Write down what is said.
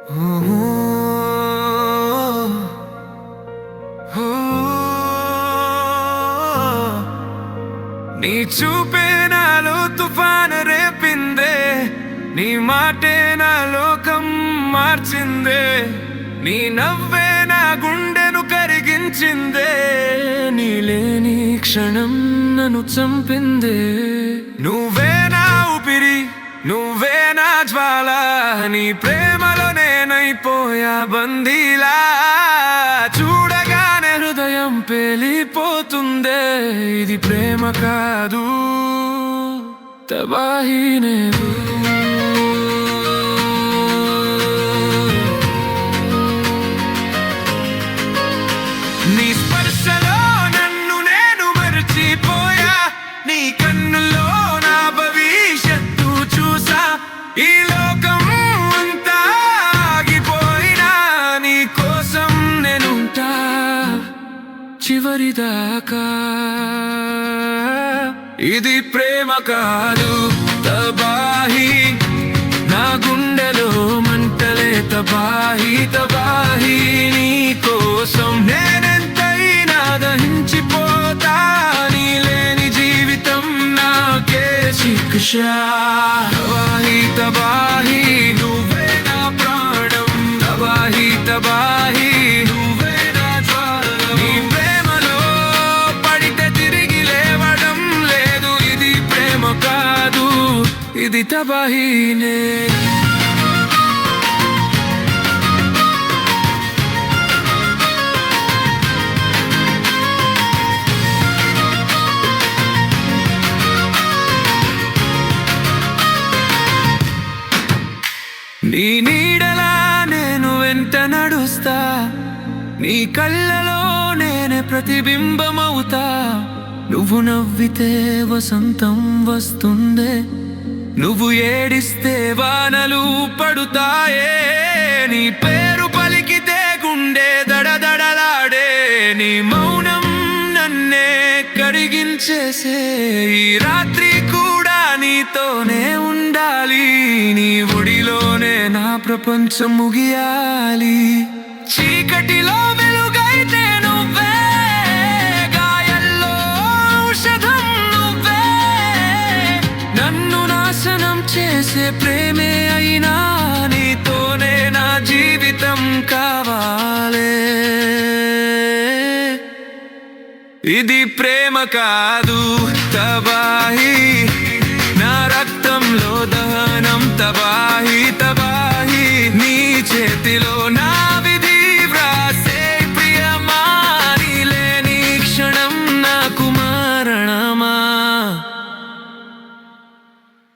నీ చూపే నాలో తుఫాను రేపిందే, నీ మాటే నా లోకం మార్చిందే, నీ నవ్వే నా గుండెను కరిగించిందే, నీ లేని క్షణం నన్ను చంపిందే. నువ్వే నా ఊపిరి, నువ్వే నా జ్వాల, నీ ప్రేమలో నేనైపోయా బందీలా. చూడగానే హృదయం పేలిపోతుందే, ఇది ప్రేమ కాదు తబాహీనే. నీ స్పర్శలో నన్ను నేను మరచిపోయా, నీ కన్నుల్లో నా భవిష్యత్తు చూసా. ఈ లోకం అంతా ఆగిపోయినా నీ కోసం నేనుంటా చివరిదాకా. ఇది ప్రేమ కాదు తబాహి, నా గుండెలో మంటలే తబాహి తబాహి. నీ కోసం నేనెంతైనా దహించిపోతా, నీ లేని జీవితం నాకే శిక్ష. తబాహి తబాహి నువ్వే నా ప్రాణం, తబాహి తబాహి నువ్వే నా జ్వాల. నీ ప్రేమలో పడితే తిరిగి లేవడం లేదు, ఇది ప్రేమ కాదు ఇది తబాహీనే. నీ నీడలా నేను వెంట నడుస్తా, నీ కళ్ళలో నేనే ప్రతిబింబమవుతా. నువ్వు నవ్వితే వసంతం వస్తుందే, నువ్వు ఏడిస్తే వానలు పడుతాయే. నీ పేరు పలికితే గుండె దడదడలాడే, నీ మౌనం నన్నే కరిగించేసే. ఈ రాత్రి కూడా నీతోనే ఉండాలి, నీ ఒడిలోనే నా ప్రపంచం ముగియాలి. చీకటిలో వెలుగైతే నువ్వే, గాయాల్లో ఔషధం నువ్వే, నన్ను నాశనం చేసే ప్రేమే అయినా నీతోనే నా జీవితం కావాలే. ఇది ప్రేమ కాదు తబాహి.